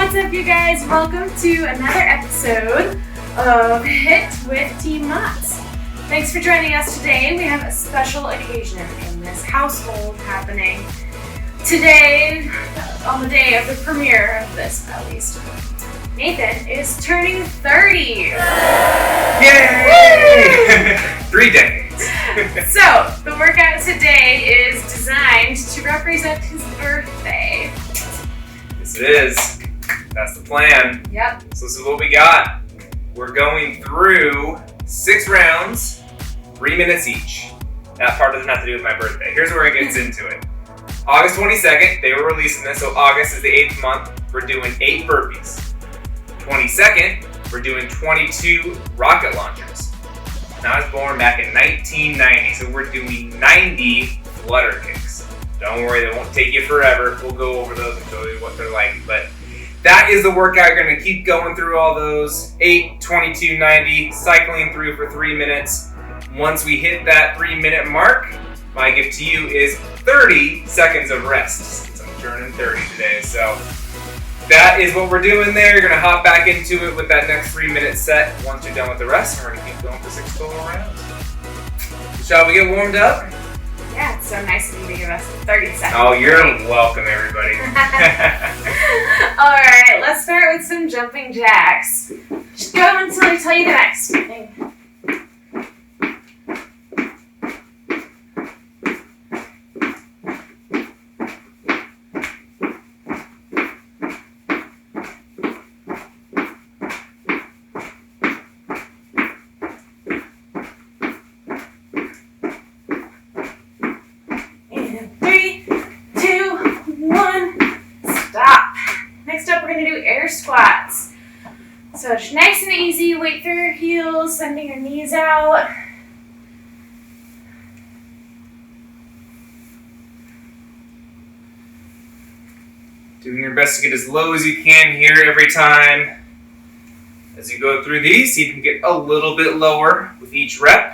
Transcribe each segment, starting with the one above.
What's up, you guys? Welcome to another episode of HIIT with Team Mots. Thanks for joining us today. We have a special occasion in this household happening today, on the day of the premiere of this, at least. Nathan is turning 30. Yay! 3 decades. So, the workout today is designed to represent his birthday. Yes, it is. That's the plan. Yep. So this is what we got. We're going through 6 rounds, 3 minutes each. That part doesn't have to do with my birthday. Here's where it gets into it. August 22nd, they were releasing this, so August is the 8th month. We're doing 8 burpees. 22nd, we're doing 22 rocket launchers. And I was born back in 1990, so we're doing 90 Flutter Kicks. Don't worry, they won't take you forever. We'll go over those and show you what they're like. But that is the workout. You're going to keep going through all those. 8, 22, 90, cycling through for 3 minutes. Once we hit that 3-minute mark, my gift to you is 30 seconds of rest, since I'm turning 30 today. So that is what we're doing there. You're going to hop back into it with that next 3-minute set once you're done with the rest. And we're going to keep going for 6 total rounds. Shall we get warmed up? Yeah, it's so nice of you to give us 30 seconds. Oh, you're welcome, everybody. Alright, let's start with some jumping jacks. Just go until I tell you the next thing. Squats. So just nice and easy, weight through your heels, sending your knees out. Doing your best to get as low as you can here every time. As you go through these, you can get a little bit lower with each rep.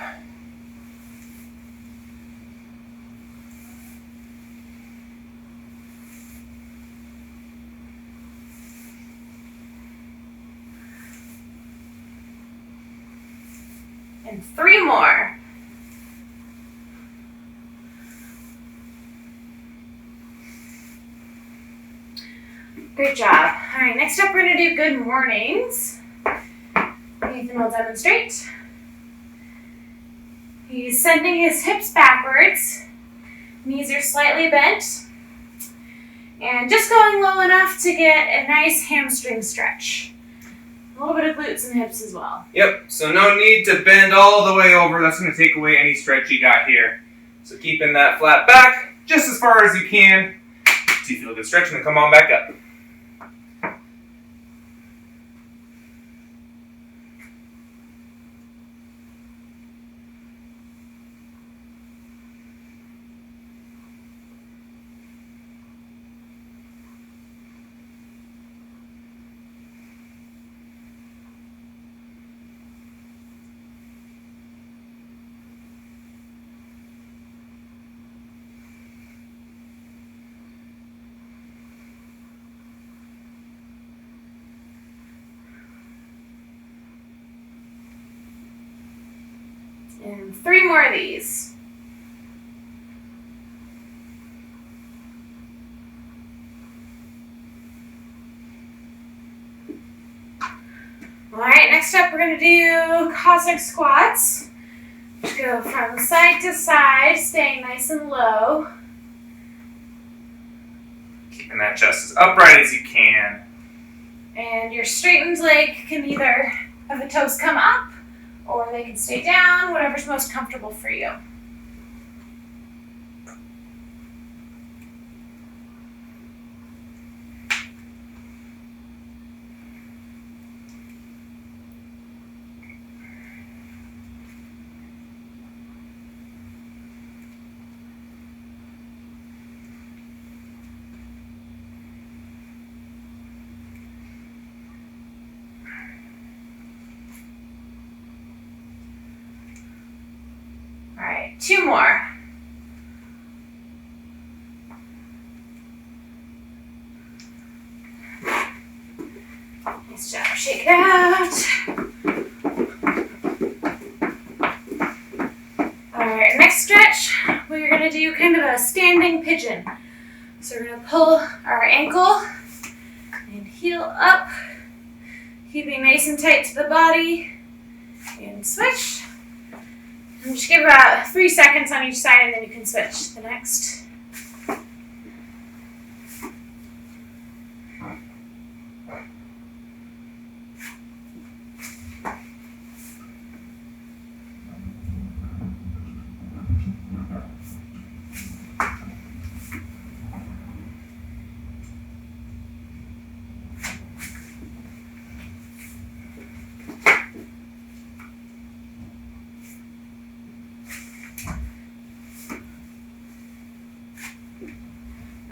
And 3 more. Great job. All right, next up we're going to do good mornings. Nathan will demonstrate. He's sending his hips backwards. Knees are slightly bent. And just going low enough to get a nice hamstring stretch. A little bit of glutes and hips as well. Yep, so no need to bend all the way over. That's going to take away any stretch you got here. So keeping that flat back just as far as you can. So you feel a good stretch and then come on back up. And 3 more of these. Alright, next up we're going to do Cossack squats. Just go from side to side, staying nice and low. Keeping that chest as upright as you can. And your straightened leg can either have the toes come up or they can stay down, whatever's most comfortable for you. All right, 2 more. Nice job. Shake it out. Alright, next stretch, we're going to do kind of a standing pigeon. So we're going to pull our ankle and heel up, keeping nice and tight to the body, and switch. And just give about 3 seconds on each side, and then you can switch to the next.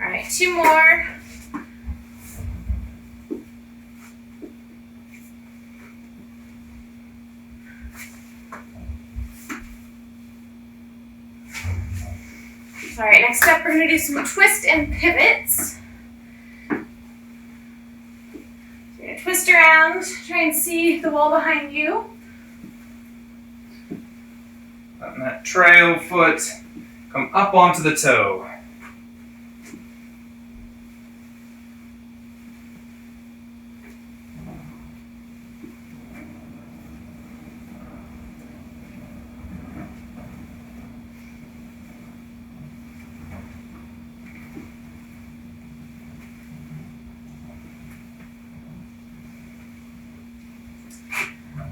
Alright, 2 more. Alright, next up we're going to do some twist and pivots. So you're going to twist around, try and see the wall behind you. Letting that trail foot come up onto the toe.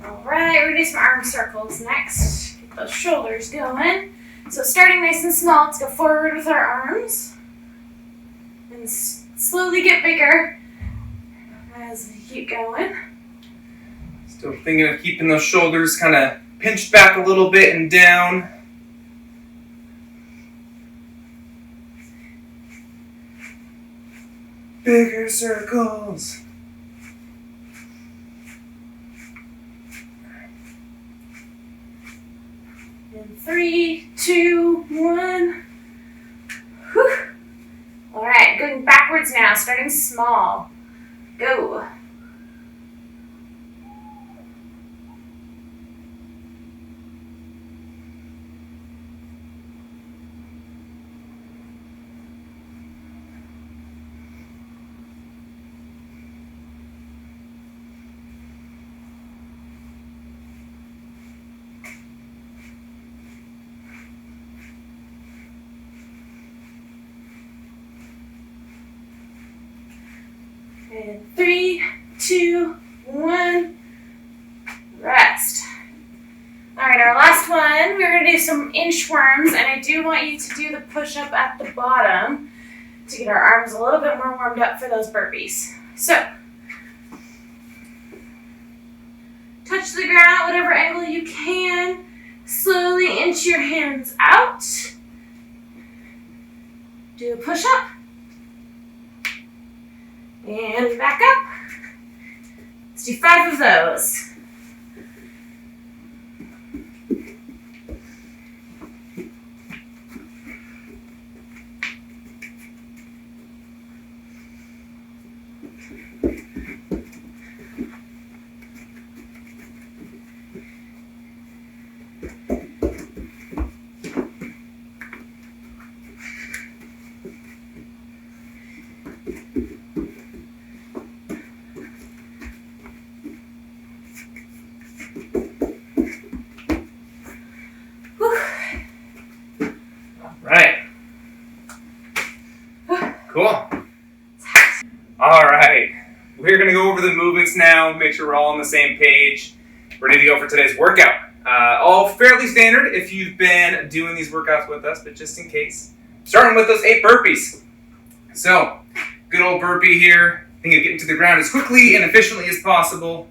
Alright, we're going to do some arm circles next. Get those shoulders going. So starting nice and small, let's go forward with our arms. And slowly get bigger as we keep going. Still thinking of keeping those shoulders kind of pinched back a little bit and down. Bigger circles. In 3, 2, 1. Whew. Alright, going backwards now, starting small. Go. And 3, 2, 1, rest. Alright, our last one, we're going to do some inchworms, and I do want you to do the push-up at the bottom to get our arms a little bit more warmed up for those burpees. So, touch the ground at whatever angle you can, slowly inch your hands out, do a push-up, and back up. Let's do 5 of those. Cool. All right. We're going to go over the movements now, make sure we're all on the same page. Ready to go for today's workout. All fairly standard if you've been doing these workouts with us, but just in case. Starting with those 8 burpees. So, good old burpee here. Think of getting to the ground as quickly and efficiently as possible.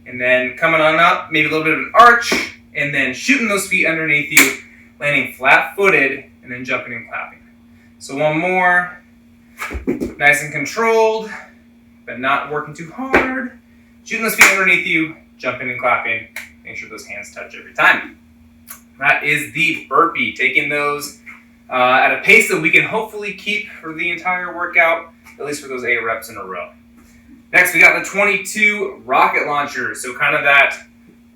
And then coming on up, maybe a little bit of an arch, and then shooting those feet underneath you, landing flat-footed, and then jumping and clapping. So one more. Nice and controlled, but not working too hard. Shooting those feet underneath you, jumping and clapping. Make sure those hands touch every time. That is the burpee. Taking those at a pace that we can hopefully keep for the entire workout, at least for those 8 reps in a row. Next, we got the 22 rocket launchers. So kind of that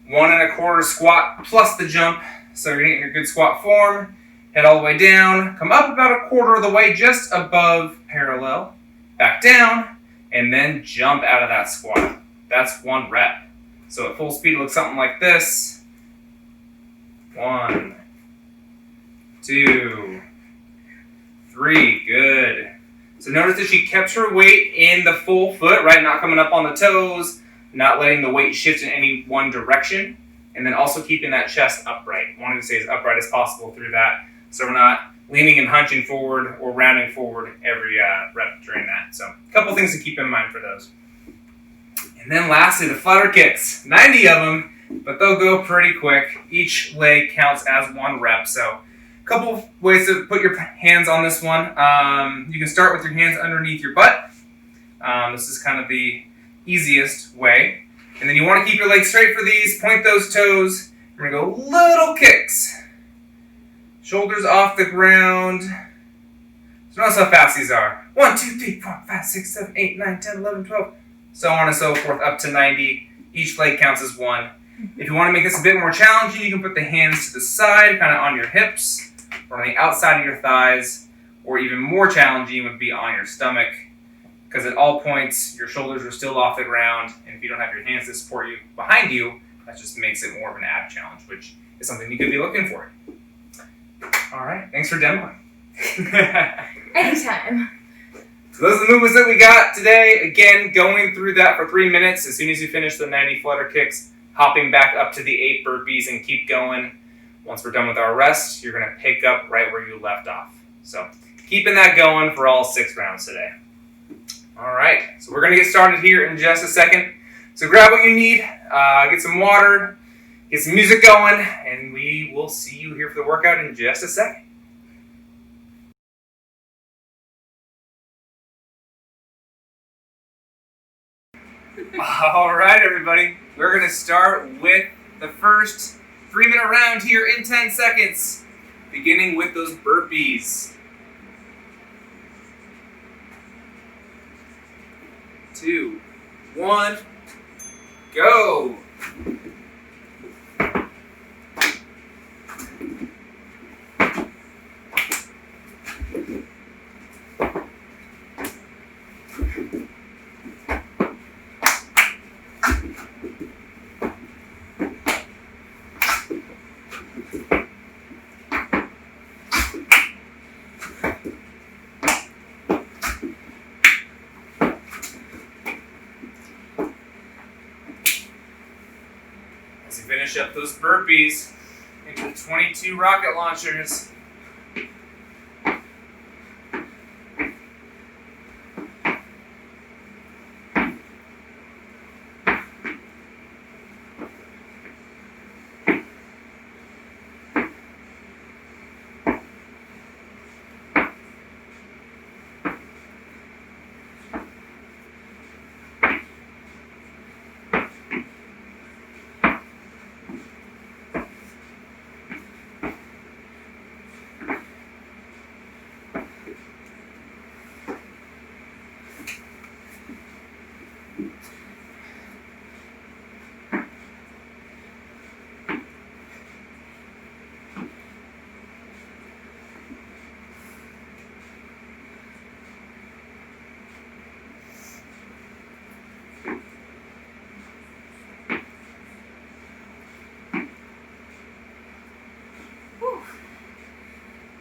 1 1/4 squat plus the jump. So you're getting your good squat form. Head all the way down. Come up about 1/4 of the way, just above parallel. Back down, and then jump out of that squat. That's 1 rep. So at full speed, it looks something like this. 1, 2, 3. Good. So notice that she kept her weight in the full foot, right? Not coming up on the toes, not letting the weight shift in any one direction, and then also keeping that chest upright. Wanting to stay as upright as possible through that, so we're not leaning and hunching forward or rounding forward every rep during that. So a couple things to keep in mind for those. And then lastly, the Flutter Kicks. 90 of them, but they'll go pretty quick. Each leg counts as 1 rep, so couple of ways to put your hands on this one. You can start with your hands underneath your butt. This is kind of the easiest way. And then you want to keep your legs straight for these. Point those toes. We're going to go little kicks. Shoulders off the ground. So notice how fast these are. 1, 2, 3, 4, 5, 6, 7, 8, 9, 10, 11, 12. So on and so forth up to 90. Each leg counts as 1. If you want to make this a bit more challenging, you can put the hands to the side, kind of on your hips, or on the outside of your thighs, or even more challenging would be on your stomach, because at all points, your shoulders are still off the ground, and if you don't have your hands to support you behind you, that just makes it more of an ab challenge, which is something you could be looking for. All right, thanks for demoing. Anytime. So those are the movements that we got today. Again, going through that for 3 minutes. As soon as you finish the 90 Flutter Kicks, hopping back up to the 8 burpees and keep going. Once we're done with our rest, you're going to pick up right where you left off. So keeping that going for all 6 rounds today. All right, so we're going to get started here in just a second. So grab what you need, get some water, get some music going, and we will see you here for the workout in just a second. All right, everybody. We're going to start with the first 3-minute round here in 10 seconds, beginning with those burpees. 2, 1, go. As you finish up those burpees into the 22 rocket launchers.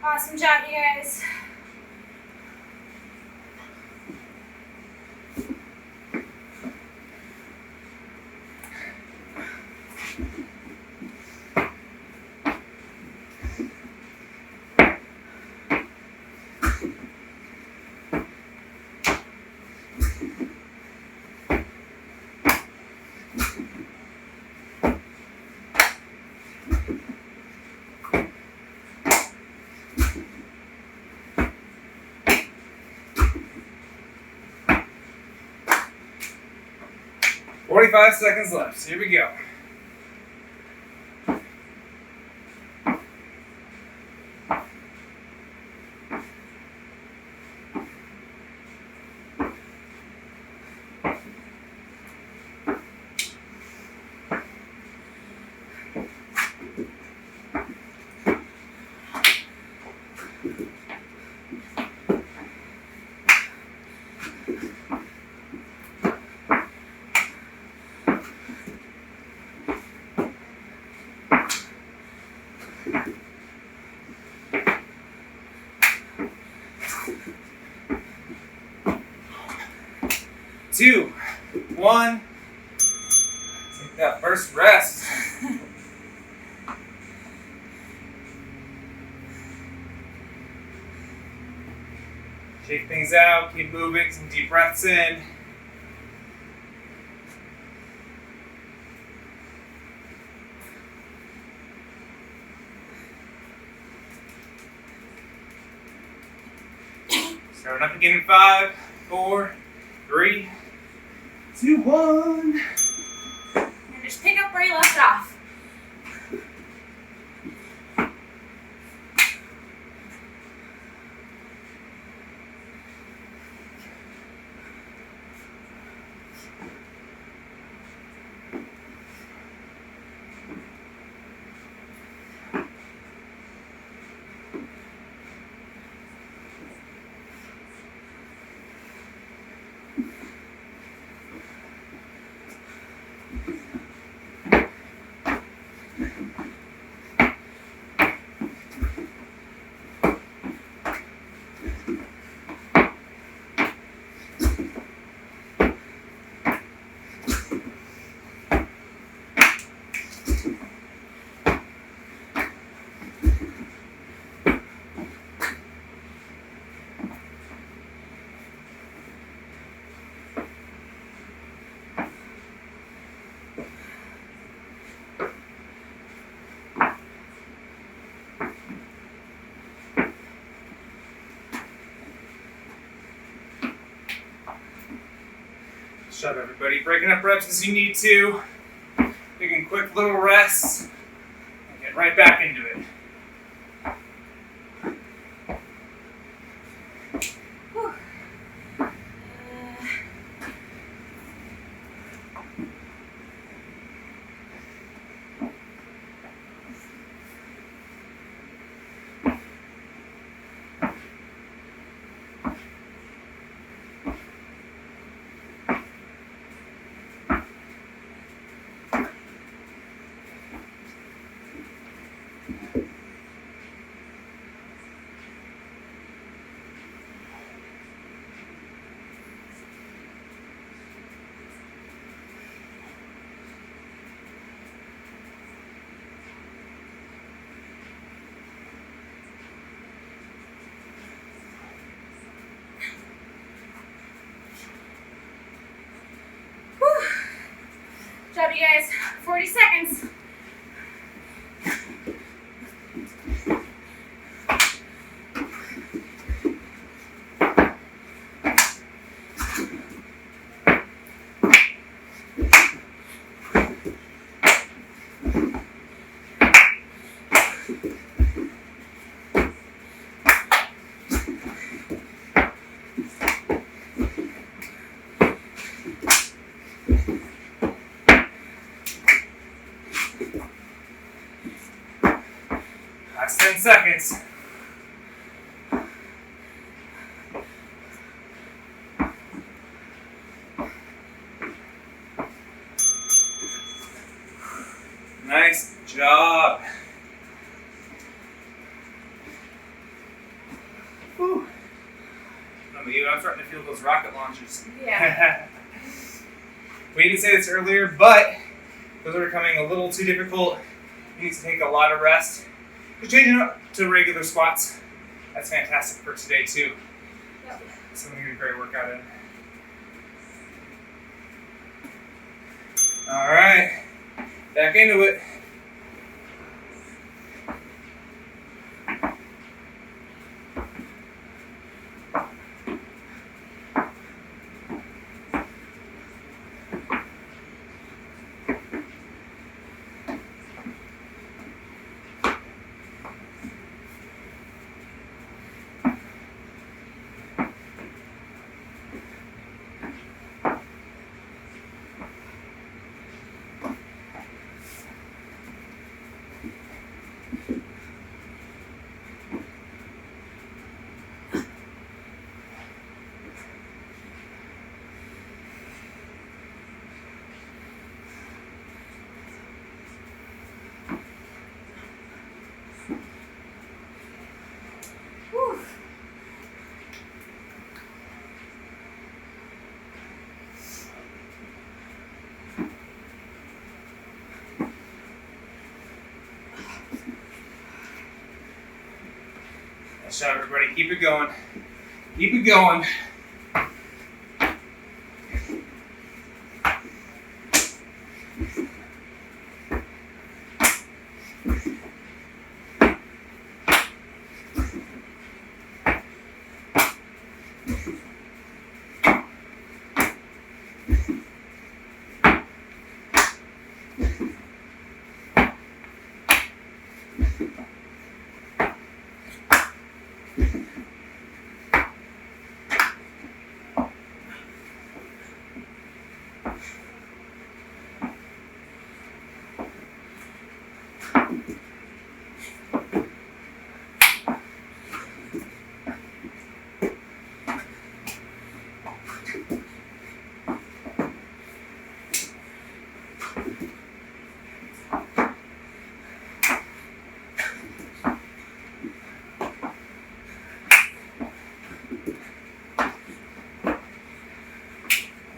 Awesome job, you guys. Forty-five seconds left. So here we go. 2, 1. Take that first rest. Shake things out, keep moving, some deep breaths in. Starting up again in 5, 4, 3, 2, 1. And just pick up where you left off. Shut everybody, breaking up reps as you need to. Taking quick little rests. And get right back into it. Good job, you guys. 40 seconds. Last 10 seconds. Nice job. Whew. I'm starting to feel those rocket launches. Yeah. We didn't say this earlier, but those are becoming a little too difficult. You need to take a lot of rest. Just changing up to regular squats. That's fantastic for today too. Yep. Something to get a great workout in. All right, back into it. Nice job, everybody. Keep it going. Keep it going.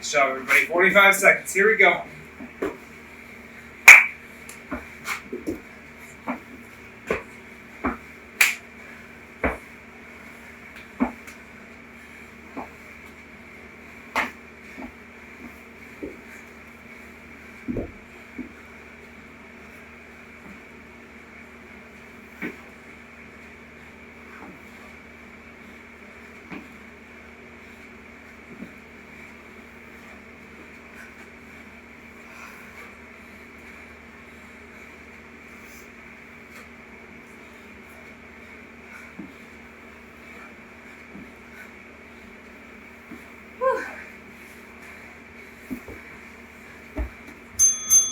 Nice job, everybody. 45 seconds. Here we go.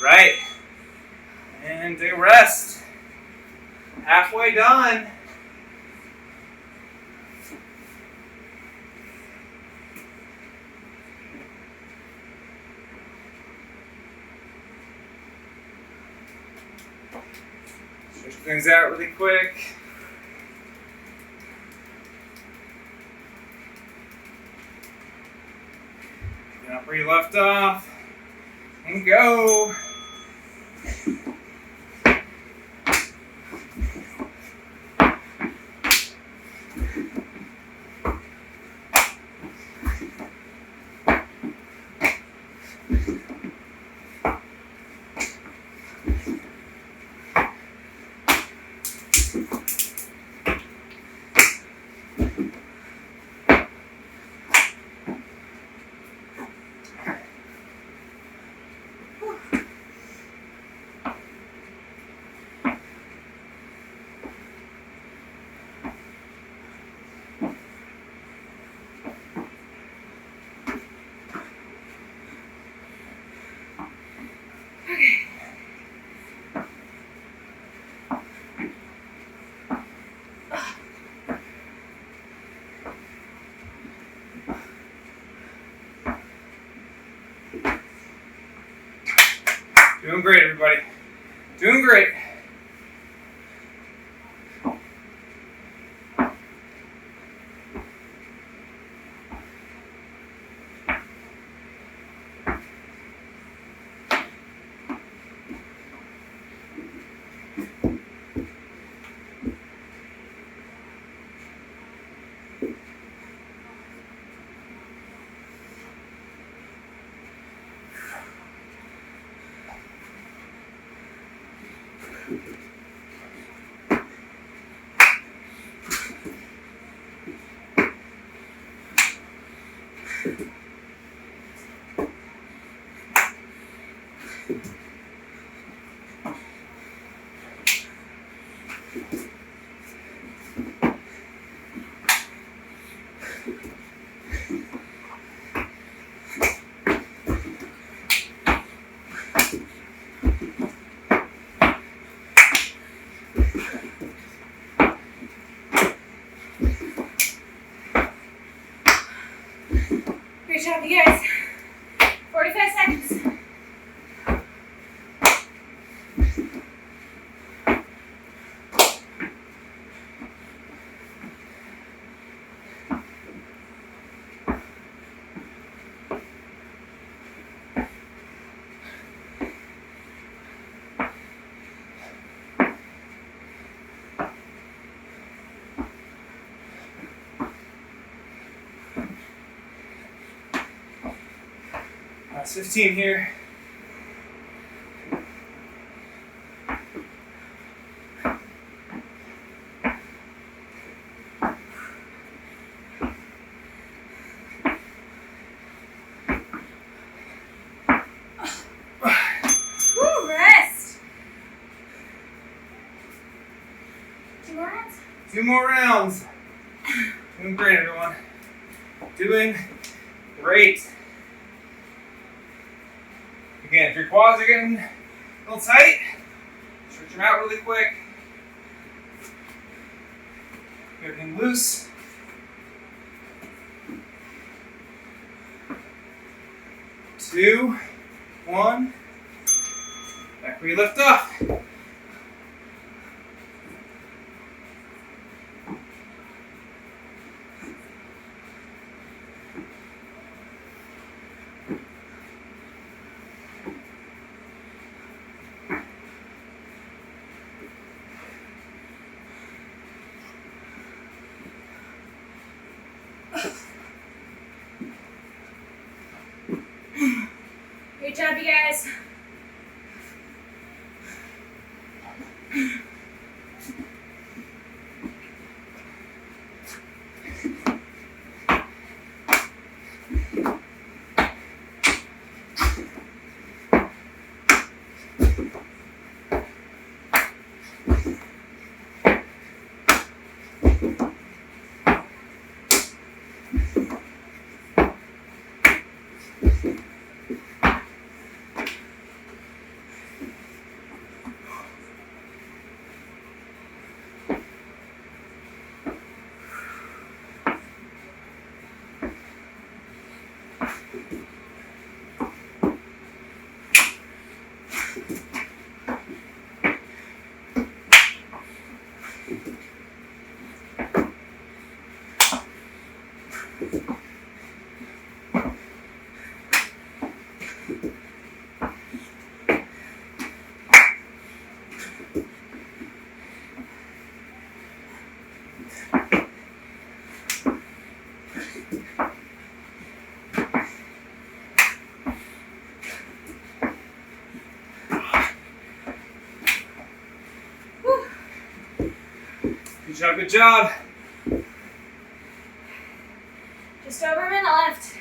Right. And a rest. Halfway done. Switch things out really quick. Pick up where you left off. And go. Doing great, everybody. Doing great. Great job, you guys. 45 seconds. Last 15 here. Woo, rest. 2 more rounds? 2 more rounds. Doing great, everyone. Doing great. Again, if your quads are getting a little tight, stretch them out really quick. Get everything loose. Two, one. Back where you lift off. Great job, you guys. Good job, good job. Just over a minute left.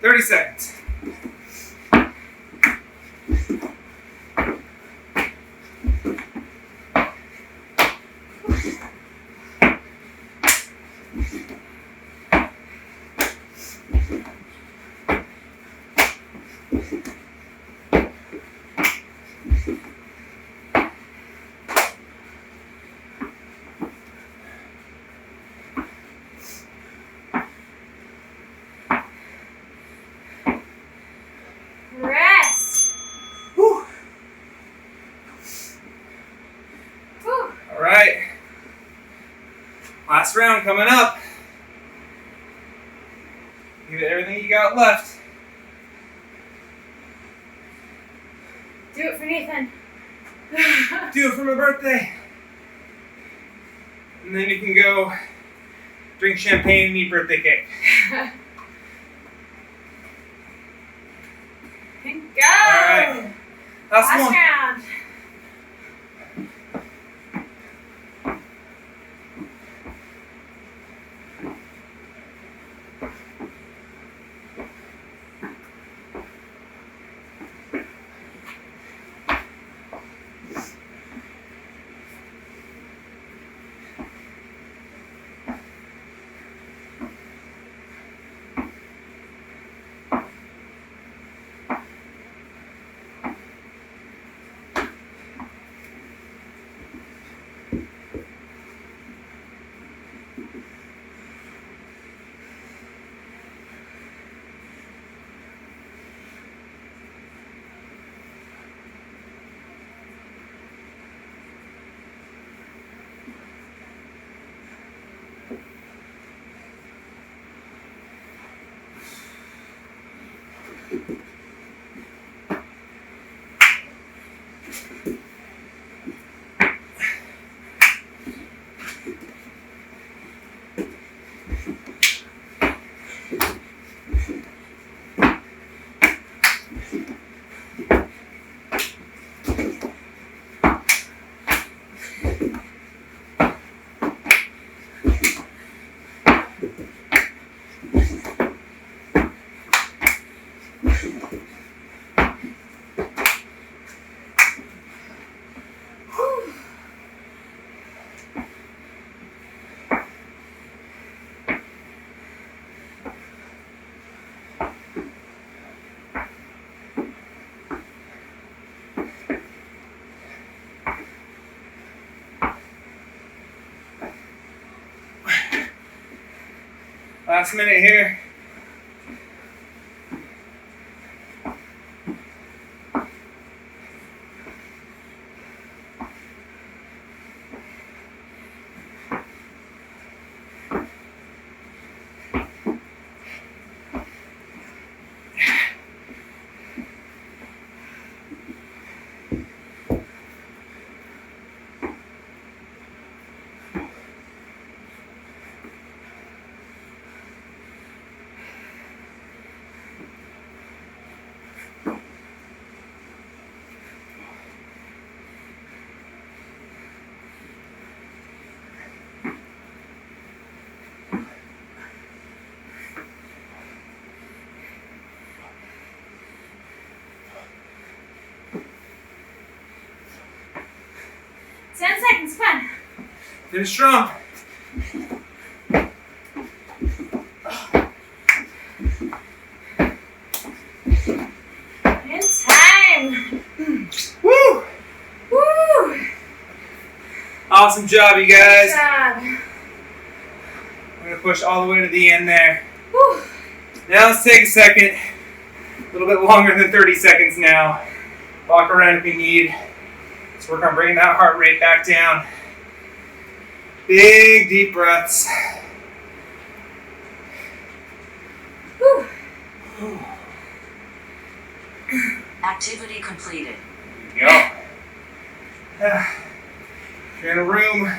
Thirty seconds. Rest. Whew. Whew. All right. Last round coming up. Give it everything you got left. Do it for Nathan. Do it for my birthday. And then you can go drink champagne and eat birthday cake. Go. All right. Last one. round. Last minute here. Come on. Finish strong. In time. Woo! Woo! Awesome job, you guys. Good job. I'm going to push all the way to the end there. Woo. Now let's take a second. A little bit longer than 30 seconds now. Walk around if you need. Let's work on bringing that heart rate back down. Big, deep breaths. Woo. Activity completed. There you go. If you're in a room,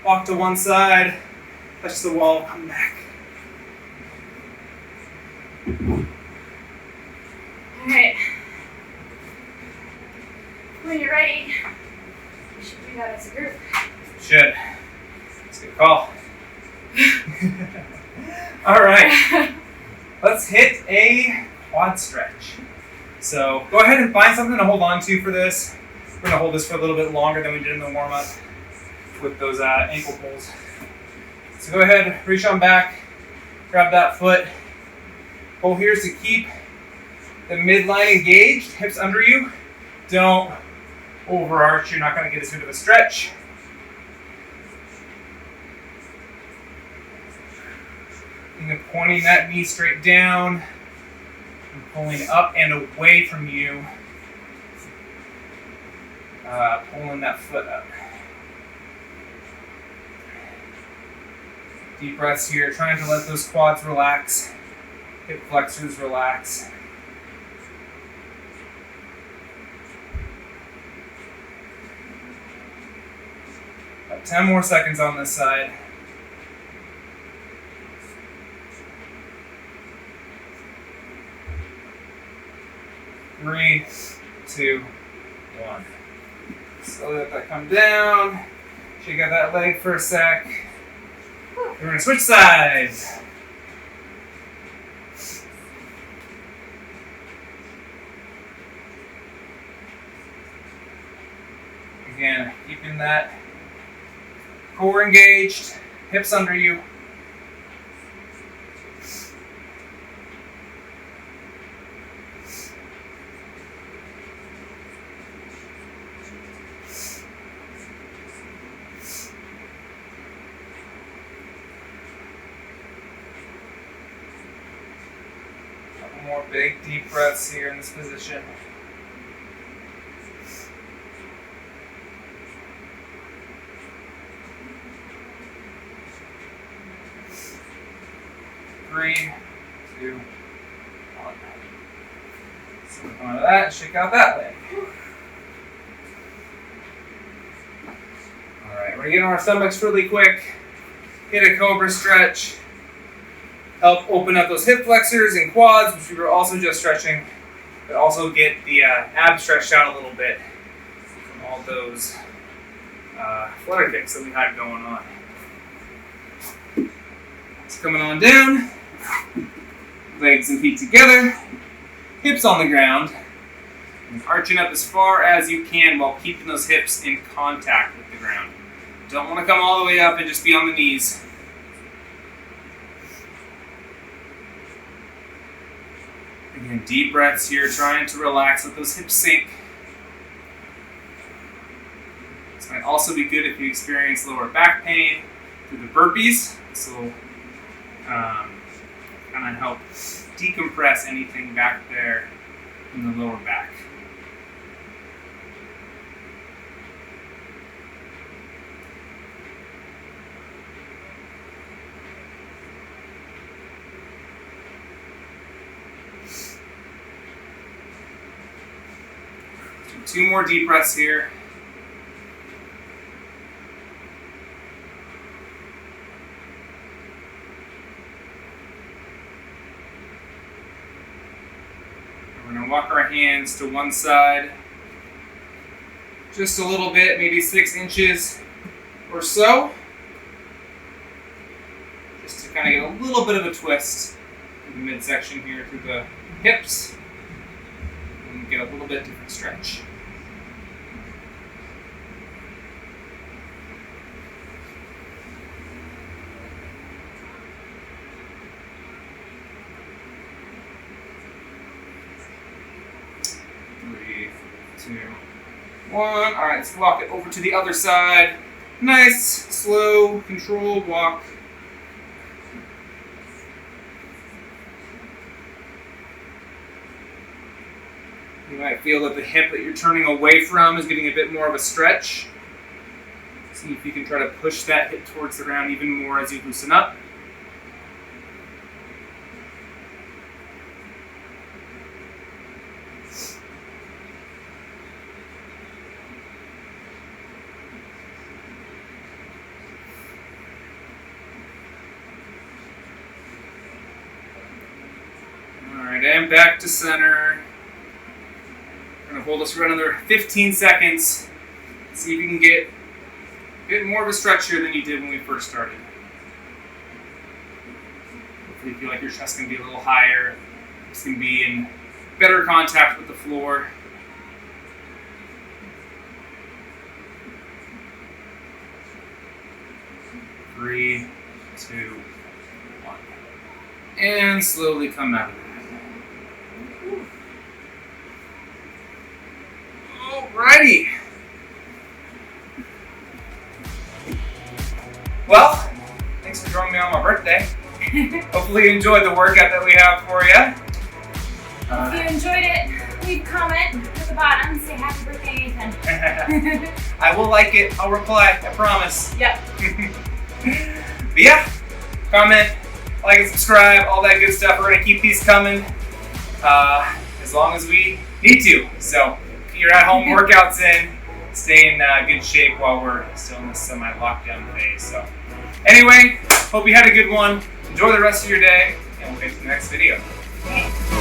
walk to one side, touch the wall, come back. Alright. When you're ready, we should do that as a group. Should. That's a good call. Alright. Let's hit a quad stretch. So go ahead and find something to hold on to for this. We're going to hold this for a little bit longer than we did in the warm-up with those ankle pulls. So go ahead, reach on back, grab that foot. Goal here is to keep the midline engaged, hips under you. Don't overarch, you're not going to get as good of a stretch. And then pointing that knee straight down and pulling up and away from you. Pulling that foot up. Deep breaths here, trying to let those quads relax, hip flexors relax. About 10 more seconds on this side. Three, two, one. Slowly let that come down. Shake out that leg for a sec. We're going to switch sides. Again, keeping that core engaged, hips under you. More big, deep breaths here in this position. Three, two, one. So come out of that and shake out that leg. Alright, we're going to get on our stomachs really quick. Hit a Cobra Stretch. Help open up those hip flexors and quads, which we were also just stretching. But also get the abs stretched out a little bit from all those Flutter Kicks that we had going on. So coming on down. Legs and feet together. Hips on the ground. And arching up as far as you can while keeping those hips in contact with the ground. Don't want to come all the way up and just be on the knees. Again, deep breaths here, trying to relax, let those hips sink. This might also be good if you experience lower back pain through the burpees. This will kind of help decompress anything back there in the lower back. Two more deep breaths here. We're going to walk our hands to one side just a little bit, maybe 6 inches or so. Just to kind of get a little bit of a twist in the midsection here through the hips and get a little bit different stretch. One. All right, let's walk it over to the other side. Nice, slow, controlled walk. You might feel that the hip that you're turning away from is getting a bit more of a stretch. See if you can try to push that hip towards the ground even more as you loosen up. And back to center. We're going to hold this for another 15 seconds. See if you can get a bit more of a stretch here than you did when we first started. Hopefully you feel like your chest can be a little higher. It's going to be in better contact with the floor. Three, 2, 1. And slowly come out of it. Alrighty. Well, thanks for joining me on my birthday. Hopefully you enjoyed the workout that we have for you. If you enjoyed it, leave a comment at the bottom. Say happy birthday, Ethan. I will like it. I'll reply. I promise. Yep. But yeah, comment, like and subscribe, all that good stuff. We're going to keep these coming as long as we need to. So get your at-home workouts in. Stay in good shape while we're still in this semi-lockdown phase. So anyway, hope you had a good one. Enjoy the rest of your day, and we'll get to the next video. Okay.